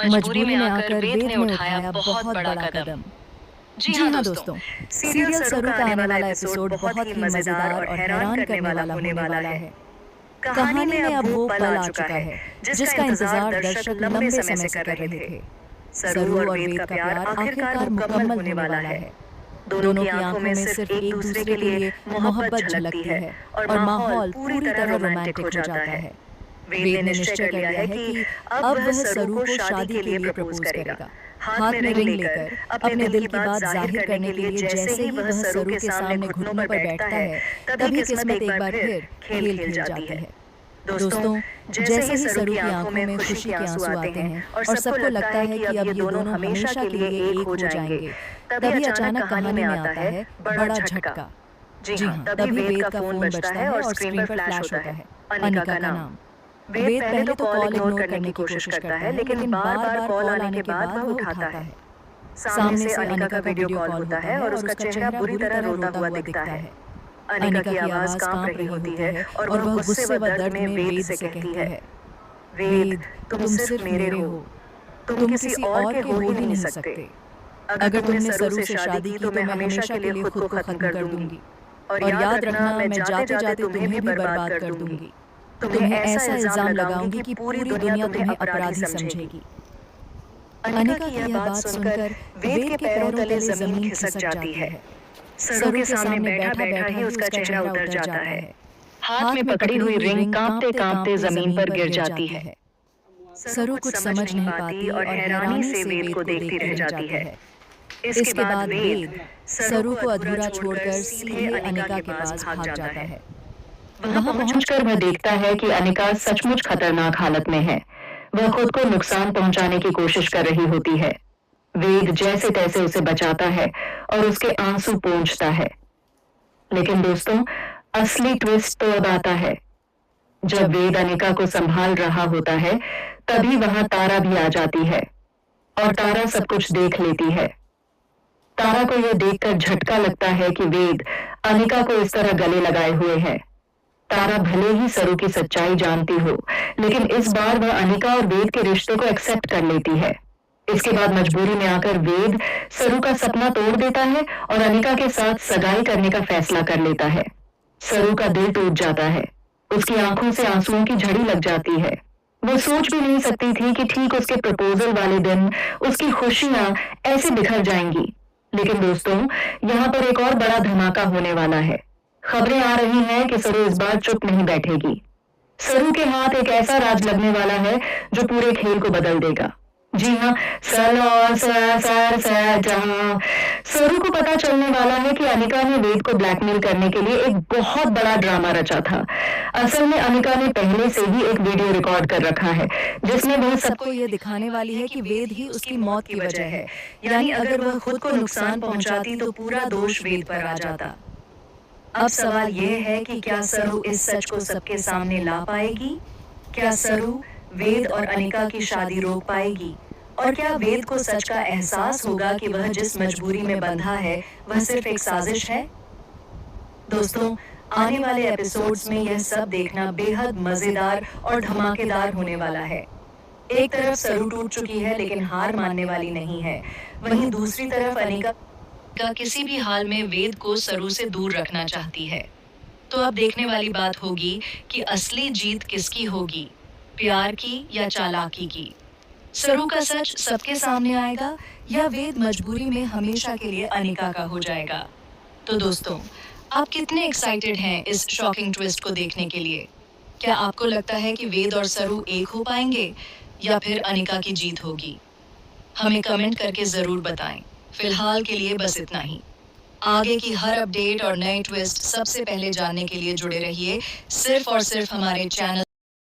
मजबूरी में आकर वेद ने उठाया बहुत बड़ा कदम। जी हाँ दोस्तों, सीरियल सरू का आने वाला एपिसोड बहुत ही मजेदार और हैरान करने वाला होने वाला है। कहानी में अब वो पल आ चुका है जिसका इंतजार दर्शक लंबे समय से कर रहे थे। सरू और वेद का प्यार आखिरकार मुकम्मल होने वाला है। दोनों की आंखों में सिर्फ एक दूसरे के लिए मोहब्बत झलकती है और माहौल पूरी तरह रोमांटिक हो जाता है। वेद ने निश्चय कर लिया है कि अब वह सरू को शादी के लिए प्रपोज करेगा। हाथ में रिंग लेकर अपने दिल की बात जाहिर करने के लिए जैसे ही वह सरू के सामने घुटनों पर बैठता है, तभी किस्मत एक बार फिर खेल खेल जाती है। दोस्तों, जैसे ही सरू की आंखों में खुशी के आंसू आते हैं और सबको लगता है कि अब ये दोनों हमेशा के लिए एक हो जाएंगे, तभी अचानक कहानी में आता है बड़ा झटका। जी हाँ, तभी वेद का फोन बजता है और स्क्रीन पर फ्लैश होता है अनिका का नाम। वेद पहले तो कॉल इग्नोर करने की कोशिश करता है, लेकिन बार-बार कॉल आने के बाद वह उठाता है। सामने से अनिका का वीडियो कॉल होता है और उसका चेहरा बुरी तरह रोता हुआ दिखता है। अनिका की आवाज कांप रही होती है और वह गुस्से व दर्द में वेद से कहती है, वेद, तुम सिर्फ मेरे हो, तुम किसी और के हो ही नहीं सकते। अगर तुमने सरू से शादी की तो मैं हमेशा के लिए खुद को खत्म कर दूंगी, और याद रखना मैं जाते जाते तुम्हें भी बर्बाद कर दूंगी। तुम्हें ऐसा इल्जाम लगाऊंगी कि पूरी दुनिया तुम्हें अपराधी समझेगी। अनिका की यह बात सुनकर वेद के पैरों तले जमीन खिसक जाती है। सरू के सामने बैठा बैठा ही उसका चेहरा उतर जाता है। हाथ में पकड़ी हुई रिंग कांपते कांपते जमीन पर गिर जाती है। सरू कुछ समझ नहीं पाती और हैरानी से वेद को देखती रह जाती है। इसके बाद वेद सरू को अधूरा छोड़कर सीधे अनिका के पास भाग जाता है। वहां पहुंचकर वह देखता है कि अनिका सचमुच खतरनाक हालत में है। वह खुद को नुकसान पहुंचाने की कोशिश कर रही होती है। वेद जैसे तैसे उसे बचाता है और उसके आंसू पोंछता है। लेकिन दोस्तों, असली ट्विस्ट तो अब आता है। जब वेद अनिका को संभाल रहा होता है, तभी वहां तारा भी आ जाती है और तारा सब कुछ देख लेती है। तारा को यह देखकर झटका लगता है कि वेद अनिका को इस तरह गले लगाए हुए है। तारा भले ही सरू की सच्चाई जानती हो, लेकिन इस बार वह अनिका और वेद के रिश्ते को एक्सेप्ट कर लेती है। इसके बाद मजबूरी में आकर वेद सरू का सपना तोड़ देता है और अनिका के साथ सगाई करने का फैसला कर लेता है। सरू का दिल टूट जाता है। उसकी आंखों से आंसुओं की झड़ी लग जाती है। वो सोच भी नहीं सकती थी कि ठीक उसके प्रपोजल वाले दिन उसकी खुशियां ऐसे बिखर जाएंगी। लेकिन दोस्तों, यहाँ पर एक और बड़ा धमाका होने वाला है। खबरें आ रही हैं कि सरू इस बार चुप नहीं बैठेगी। सरू के हाथ एक ऐसा राज लगने वाला है जो पूरे खेल को बदल देगा। जी हाँ, सरू को पता चलने वाला है कि अनिका ने वेद को ब्लैकमेल करने के लिए एक बहुत बड़ा ड्रामा रचा था। असल में अनिका ने पहले से ही एक वीडियो रिकॉर्ड कर रखा है जिसमें वह सबको ये दिखाने वाली है कि वेद ही उसकी मौत की वजह है। यानी अगर वह खुद को नुकसान पहुंचाती तो पूरा दोष वेद पर आ जाता। अब सवाल यह है कि क्या सरू इस सच को सबके सामने ला पाएगी? क्या सरू वेद और अनिका की शादी रोक पाएगी? और क्या वेद को सच का एहसास होगा कि वह जिस मजबूरी में बंधा है वह सिर्फ एक साजिश है? दोस्तों, आने वाले एपिसोड्स में यह सब देखना बेहद मजेदार और धमाकेदार होने वाला है। एक तरफ सरू टूट चुकी है लेकिन हार मानने वाली नहीं है। वहीं दूसरी तरफ अनिका किसी भी हाल में वेद को सरू से दूर रखना चाहती है। तो अब देखने वाली बात होगी कि असली जीत किसकी होगी, प्यार की या चालाकी की। सरू का सच सबके सामने आएगा या वेद मजबूरी में हमेशा के लिए अनिका का हो जाएगा। तो दोस्तों, आप कितने एक्साइटेड हैं इस शॉकिंग ट्विस्ट को देखने के लिए? क्या आपको लगता है कि वेद और सरू एक हो पाएंगे या फिर अनिका की जीत होगी? हमें कमेंट करके जरूर बताएं। फिलहाल के लिए बस इतना ही। आगे की हर अपडेट और नए ट्विस्ट सबसे पहले जानने के लिए जुड़े रहिए सिर्फ और सिर्फ हमारे चैनल